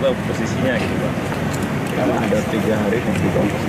atau posisinya gitu Pak? Karena ada 3 hari di Kompas.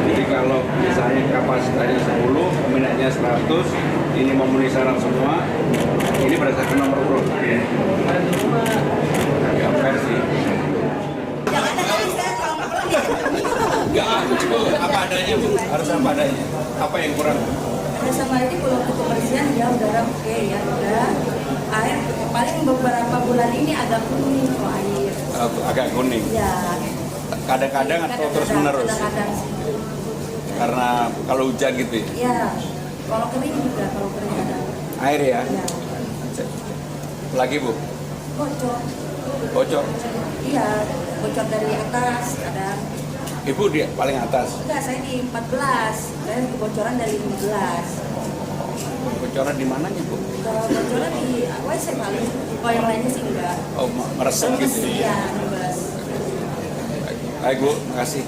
Jadi kalau misalnya kapasitasnya 10, peminatnya 100, ini memenuhi syarat semua, ini berdasarkan nomor urut. Agak fair sih. Enggak, itu apa adanya Bu? Harus apa adanya. Apa yang kurang? Ada sama ini kalau untuk kebersihan ya udara oke ya udah. Air paling beberapa bulan ini agak kuning kalau air. Agak kuning. Ya. Kadang-kadang atau terus menerus? Kadang-kadang sih. Karena kalau hujan gitu ya? Ya. Kalau kering juga, kalau kering ada. Air ya? Ya. Lagi Bu? Bocor. Bocor? Iya, bocor dari atas ada. Ibu di paling atas? Enggak, saya di 14. Saya kebocoran dari 15. Bocoran di mananya Bu? Kalau bocoran di WC paling. Kalau yang lainnya sih enggak. Oh, meresap gitu ya? Iya, 15. Baik Bu, makasih.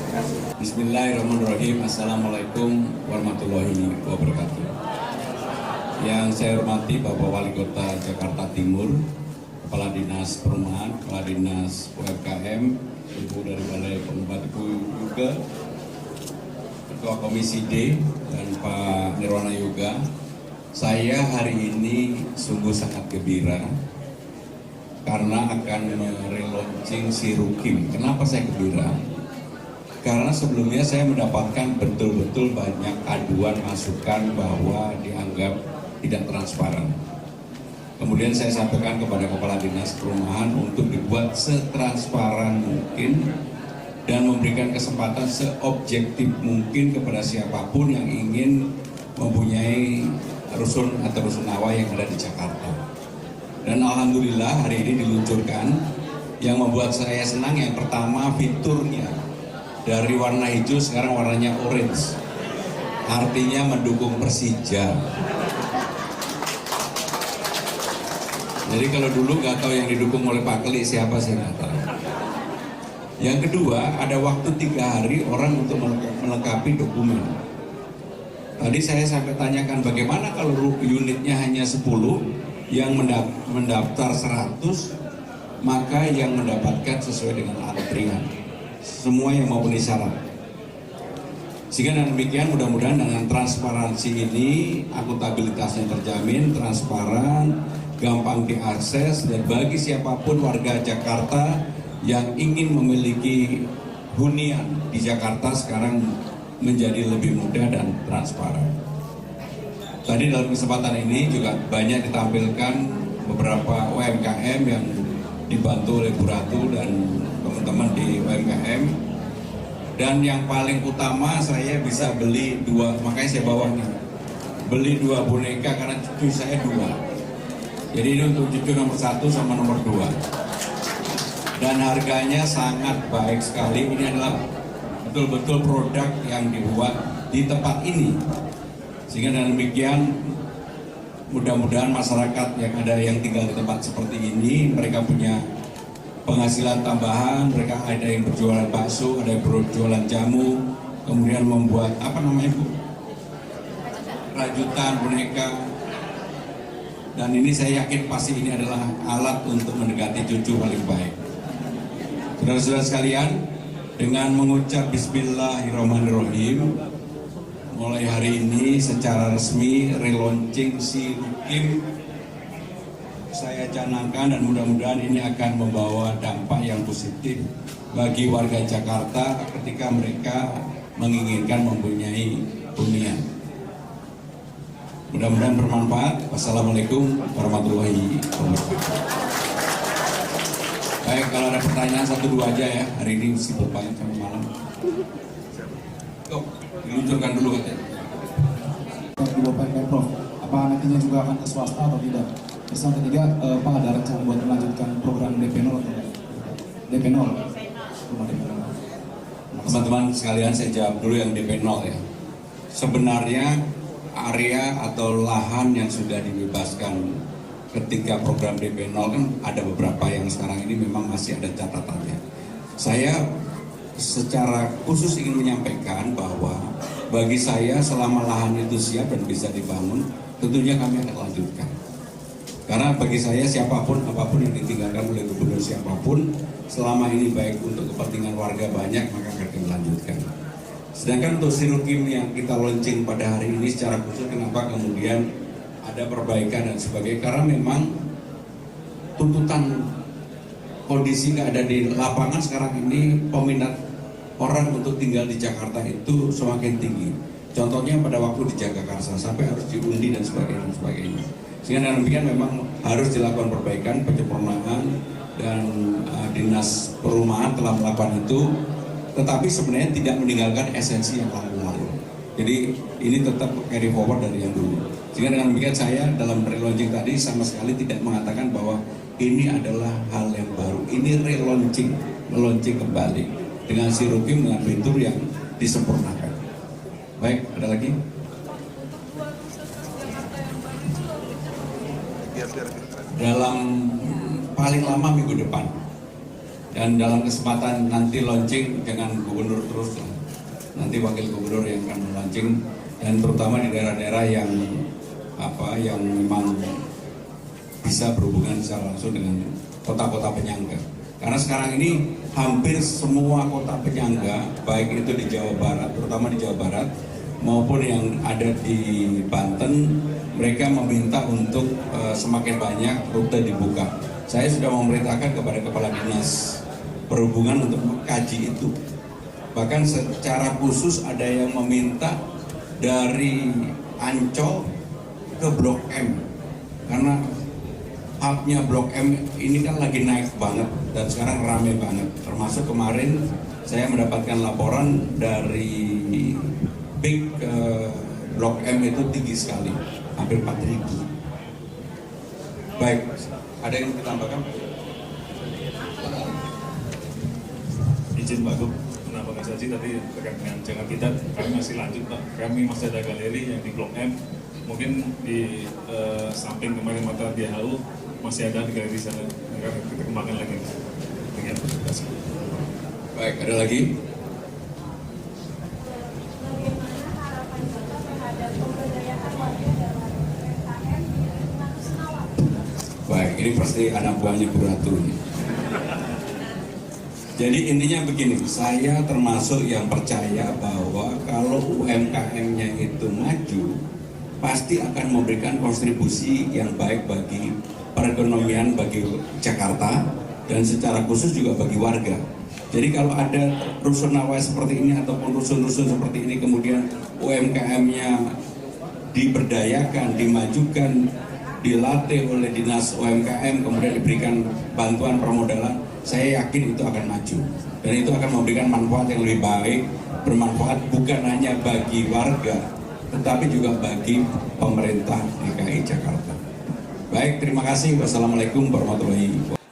Bismillahirrahmanirrahim. Assalamualaikum warahmatullahi wabarakatuh. Yang saya hormati Bapak Wali Kota Jakarta Timur, Kepala Dinas Perumahan, Kepala Dinas UMKM, Ibu dari Balai Pengembangan Ibu juga, Ketua Komisi D, dan Pak Nirwana Yoga. Saya hari ini sungguh sangat gembira karena akan relaunching si Rukim. Kenapa saya gembira? Karena sebelumnya saya mendapatkan betul-betul banyak aduan masukan bahwa dianggap tidak transparan. Kemudian saya sampaikan kepada Kepala Dinas Perumahan untuk dibuat setransparan mungkin dan memberikan kesempatan seobjektif mungkin kepada siapapun yang ingin mempunyai rusun atau rusunawa yang ada di Jakarta. Dan alhamdulillah hari ini diluncurkan. Yang membuat saya senang yang pertama fiturnya dari warna hijau sekarang warnanya orange, artinya mendukung Persija. Jadi kalau dulu nggak tahu yang didukung oleh Pak Keli siapa, saya nggak tahu. Yang kedua, ada waktu 3 hari orang untuk melengkapi dokumen. Tadi saya sampai tanyakan bagaimana kalau unitnya hanya 10, yang mendaftar 100, maka yang mendapatkan sesuai dengan antrian. Semua yang memenuhi syarat. Sehingga dengan demikian mudah-mudahan dengan transparansi ini akuntabilitasnya terjamin, transparan, gampang diakses, dan bagi siapapun warga Jakarta yang ingin memiliki hunian di Jakarta sekarang menjadi lebih mudah dan transparan. Tadi dalam kesempatan ini juga banyak ditampilkan beberapa UMKM yang dibantu oleh Bu Ratu dan teman-teman di UMKM. Dan yang paling utama saya bisa beli 2, makanya saya bawa nih, beli 2 boneka karena cucu saya 2. Jadi ini untuk cucu nomor 1 sama nomor 2. Dan harganya sangat baik sekali. Ini adalah betul-betul produk yang dibuat di tempat ini. Sehingga dengan demikian mudah-mudahan masyarakat yang ada yang tinggal di tempat seperti ini, mereka punya penghasilan tambahan, mereka ada yang berjualan bakso, ada yang berjualan jamu, kemudian membuat apa namanya Bu? Rajutan, boneka. Dan ini saya yakin pasti ini adalah alat untuk mendekati cucu paling baik. Saudara-saudara sekalian, dengan mengucap Bismillahirrahmanirrahim, mulai hari ini secara resmi relaunching si Rukim saya canangkan, dan mudah-mudahan ini akan membawa dampak yang positif bagi warga Jakarta ketika mereka menginginkan mempunyai hunian. Mudah-mudahan bermanfaat. Wassalamualaikum warahmatullahi wabarakatuh. Baik, kalau ada pertanyaan 1-2 aja ya. Hari ini sibuk banget sampai malam. Tuh, diluncurkan dulu katanya. Di Bapak Pemprov, apa nantinya juga akan ke swasta atau tidak? Terus yang ketiga, Pak ada rencana buat melanjutkan program DP0 atau tidak? DP0, rumah DP0. Teman-teman sekalian, saya jawab dulu yang DP0 ya. Sebenarnya area atau lahan yang sudah dibebaskan ketika program DP0 kan ada beberapa yang sekarang ini memang masih ada catatannya. Saya secara khusus ingin menyampaikan bahwa bagi saya selama lahan itu siap dan bisa dibangun, tentunya kami akan lanjutkan. Karena bagi saya siapapun, apapun yang ditinggalkan oleh gubernur siapapun, selama ini baik untuk kepentingan warga banyak, maka akan kami lanjutkan. Sedangkan untuk Sirukim yang kita launching pada hari ini secara khusus, kenapa kemudian ada perbaikan dan sebagainya, karena memang tuntutan kondisi yang ada di lapangan sekarang ini, peminat orang untuk tinggal di Jakarta itu semakin tinggi. Contohnya pada waktu di Jagakarsa sampai harus diundi dan sebagainya. Sehingga dengan demikian memang harus dilakukan perbaikan, penyempurnaan, dan dinas perumahan telah melakukan itu. Tetapi sebenarnya tidak meninggalkan esensi yang lalu. Jadi ini tetap carry forward dari yang dulu. Sehingga dengan demikian saya dalam relaunching tadi sama sekali tidak mengatakan bahwa ini adalah hal yang baru. Ini relaunching, melaunching kembali dengan Sirukim dengan fitur yang disempurnakan. Baik, ada lagi? Dalam paling lama minggu depan. Dan dalam kesempatan nanti launching dengan gubernur terus lah. Nanti wakil gubernur yang akan launching, dan terutama di daerah-daerah yang memang bisa berhubungan secara langsung dengan kota-kota penyangga. Karena sekarang ini hampir semua kota penyangga, baik itu di Jawa Barat, terutama di Jawa Barat, maupun yang ada di Banten, mereka meminta untuk semakin banyak rute dibuka. Saya sudah memerintahkan kepada Kepala Dinas Perhubungan untuk mengkaji itu. Bahkan secara khusus ada yang meminta dari Ancol ke Blok M, karena hubnya Blok M ini kan lagi naik banget dan sekarang rame banget. Termasuk kemarin saya mendapatkan laporan dari Big Blok M itu tinggi sekali, hampir 4.000. Baik, ada yang ditambahkan? Izin Pak Gub, menambahkan saja tadi terkait dengan jangan tidak, kami masih lanjut Pak. Kami masih ada galeri yang di Blok M, mungkin di samping kemarin mata DHU masih ada di galeri sana, akan kita kembangkan lagi. Terima kasih. Baik, ada lagi? Baik, ini pasti anak buahnya Bu Ratu ini. Jadi intinya begini, saya termasuk yang percaya bahwa kalau UMKM-nya itu maju, pasti akan memberikan kontribusi yang baik bagi perekonomian, bagi Jakarta, dan secara khusus juga bagi warga. Jadi kalau ada rusunawa seperti ini ataupun rusun-rusun seperti ini, kemudian UMKM-nya diberdayakan, dimajukan, dilatih oleh dinas UMKM, kemudian diberikan bantuan permodalan, saya yakin itu akan maju. Dan itu akan memberikan manfaat yang lebih baik, bermanfaat bukan hanya bagi warga, tetapi juga bagi pemerintah DKI Jakarta. Baik, terima kasih. Wassalamualaikum warahmatullahi wabarakatuh.